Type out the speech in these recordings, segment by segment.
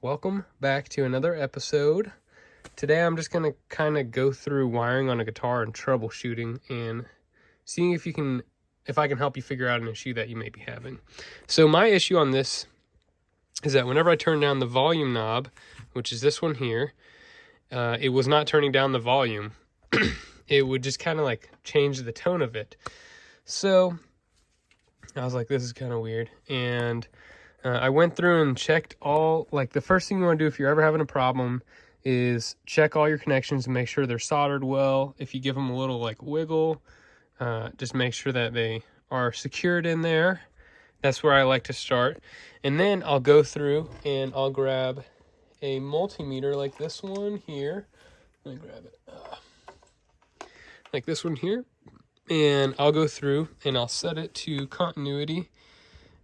Welcome back to another episode. Today I'm just going to kind of go through wiring on a guitar and troubleshooting and seeing if I can help you figure out an issue that you may be having. So my issue on this is that whenever I turn down the volume knob, which is this one here, it was not turning down the volume. It would just kind of like change the tone of it. So I was like, this is kind of weird. And I went through and checked all, like the first thing you want to do if you're ever having a problem is check all your connections and make sure they're soldered well. If you give them a little like wiggle, just make sure that they are secured in there. That's where I like to start. And then I'll go through and I'll grab a multimeter like this one here. Let me grab it. Like this one here. And I'll go through and I'll set it to continuity,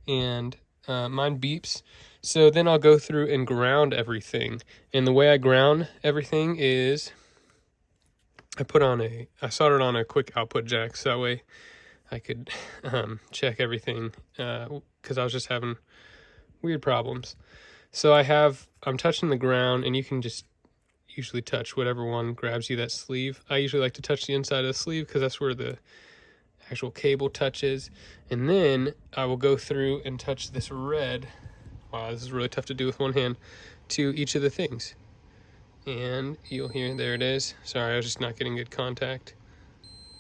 and mine beeps. So then I'll go through and ground everything. And the way I ground everything is I soldered on a quick output jack, so that way I could check everything because I was just having weird problems. So I'm touching the ground, and you can just usually touch whatever one grabs you that sleeve. I usually like to touch the inside of the sleeve because that's where the actual cable touches. And then I will go through and touch this red, wow, this is really tough to do with one hand, to each of the things. And you'll hear, there it is. Sorry, I was just not getting good contact.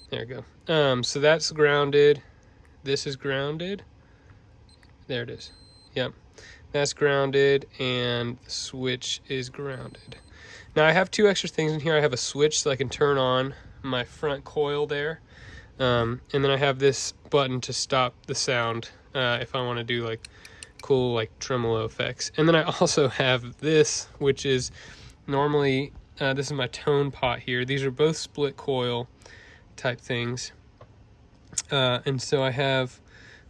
There we go. So that's grounded. This is grounded. There it is. Yep. That's grounded, and the switch is grounded. Now I have two extra things in here. I have a switch so I can turn on my front coil there. And then I have this button to stop the sound if I want to do like cool like tremolo effects. And then I also have this, which is normally, this is my tone pot here. These are both split coil type things. And so I have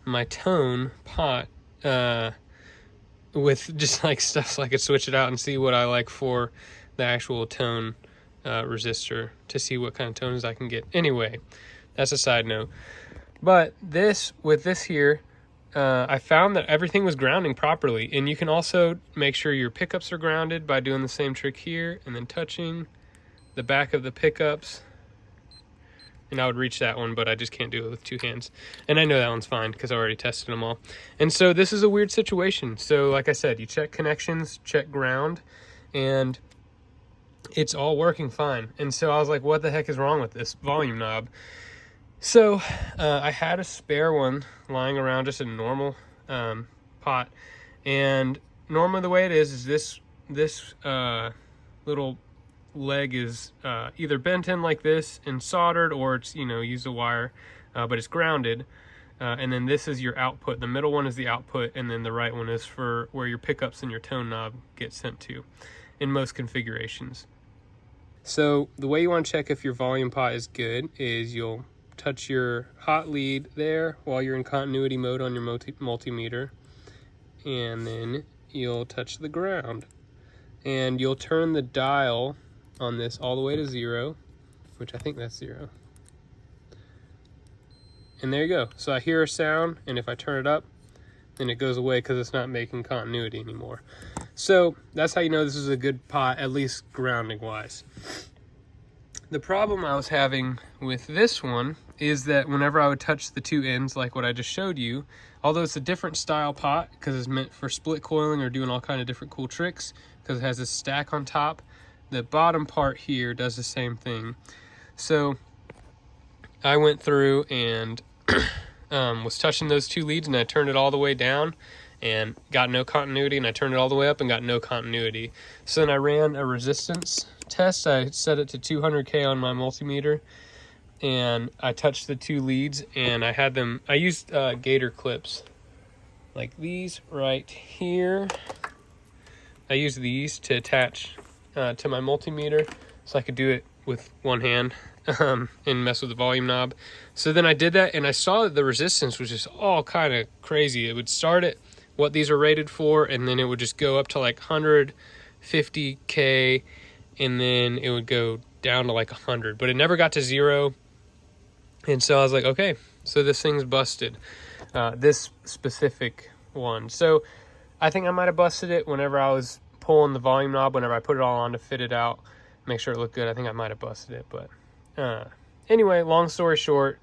my tone pot with just like stuff so I could switch it out and see what I like for the actual tone resistor to see what kind of tones I can get. Anyway, that's a side note. But with this here, I found that everything was grounding properly. And you can also make sure your pickups are grounded by doing the same trick here and then touching the back of the pickups. And I would reach that one, but I just can't do it with two hands. And I know that one's fine because I already tested them all. And so this is a weird situation. So like I said, you check connections, check ground, and it's all working fine. And so I was like, what the heck is wrong with this volume knob? So I had a spare one lying around, just a normal pot. And normally the way it is this little leg is either bent in like this and soldered, or it's, used a wire, but it's grounded. And then this is your output. The middle one is the output, and then the right one is for where your pickups and your tone knob get sent to in most configurations. So the way you want to check if your volume pot is good is you'll touch your hot lead there while you're in continuity mode on your multimeter, and then you'll touch the ground, and you'll turn the dial on this all the way to 0, which I think that's 0. And there you go. So I hear a sound, and if I turn it up, then it goes away because it's not making continuity anymore. So that's how you know this is a good pot, at least grounding wise. The problem I was having with this one is that whenever I would touch the two ends, like what I just showed you, although it's a different style pot because it's meant for split coiling or doing all kind of different cool tricks because it has a stack on top, the bottom part here does the same thing. So I went through and was touching those two leads, and I turned it all the way down and got no continuity, and I turned it all the way up and got no continuity. So then I ran a resistance test. I set it to 200K on my multimeter, and I touched the two leads, and I used gator clips like these right here. I used these to attach to my multimeter so I could do it with one hand and mess with the volume knob. So then I did that, and I saw that the resistance was just all kind of crazy. It would start at what these are rated for, and then it would just go up to like 150K, and then it would go down to like 100, but it never got to 0. And so I was like, okay, so this thing's busted, this specific one. So I think I might have busted it whenever I was pulling the volume knob whenever I put it all on to fit it out, make sure it looked good. I think I might have busted it, but anyway, long story short,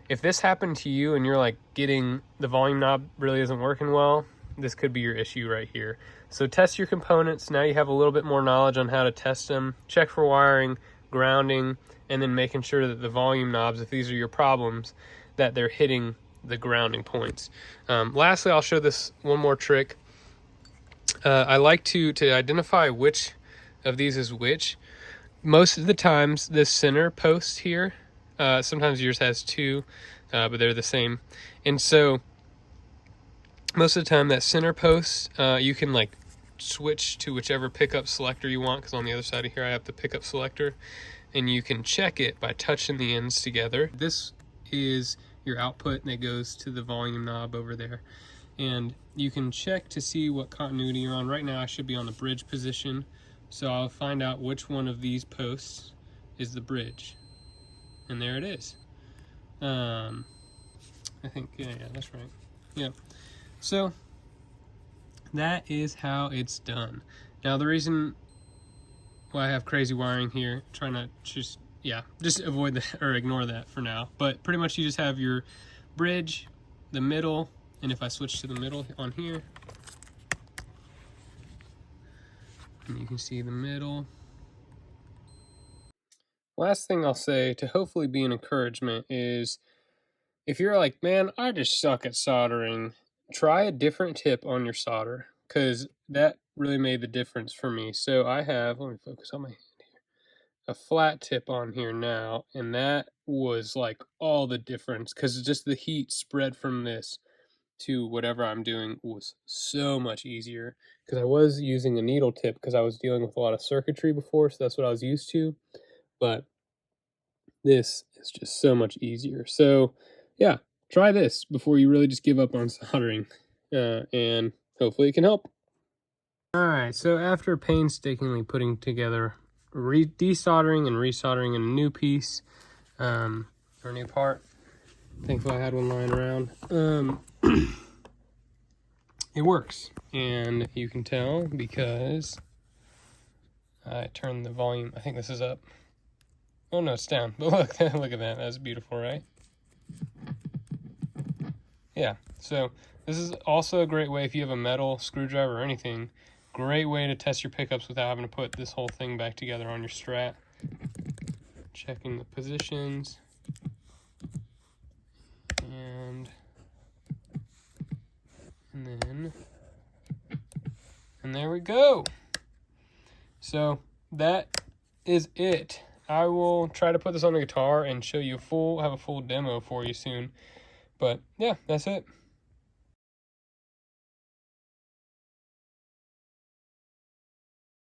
if this happened to you and you're like getting the volume knob really isn't working well, this could be your issue right here. So test your components. Now you have a little bit more knowledge on how to test them. Check for wiring, grounding, and then making sure that the volume knobs, if these are your problems, that they're hitting the grounding points. Lastly, I'll show this one more trick. I like to identify which of these is which. Most of the times, this center post here, sometimes yours has two, but they're the same. And so most of the time that center post, you can like switch to whichever pickup selector you want, because on the other side of here I have the pickup selector, and you can check it by touching the ends together. This is your output that goes to the volume knob over there, and you can check to see what continuity you're on. Right now I should be on the bridge position, so I'll find out which one of these posts is the bridge, and there it is. I think, yeah, that's right. Yeah. So that is how it's done. Now the reason why I have crazy wiring here, try not just avoid that or ignore that for now. But pretty much you just have your bridge, the middle, and if I switch to the middle on here, and you can see the middle. Last thing I'll say to hopefully be an encouragement is, if you're like, man, I just suck at soldering, try a different tip on your solder, because that really made the difference for me. So I have, let me focus on my hand here, a flat tip on here now, and that was like all the difference, because just the heat spread from this to whatever I'm doing was so much easier, because I was using a needle tip because I was dealing with a lot of circuitry before, so that's what I was used to, but this is just so much easier. So yeah, try this before you really just give up on soldering, and hopefully it can help. All right, so after painstakingly putting together desoldering and resoldering in a new piece, or a new part, thankfully I had one lying around, it works, and you can tell because I turned the volume. I think this is up. Oh no, it's down. But look, look at that. That's beautiful, right? Yeah, so this is also a great way if you have a metal screwdriver or anything. Great way to test your pickups without having to put this whole thing back together on your Strat. Checking the positions. And there we go. So that is it. I will try to put this on the guitar and show you have a full demo for you soon. But yeah, that's it.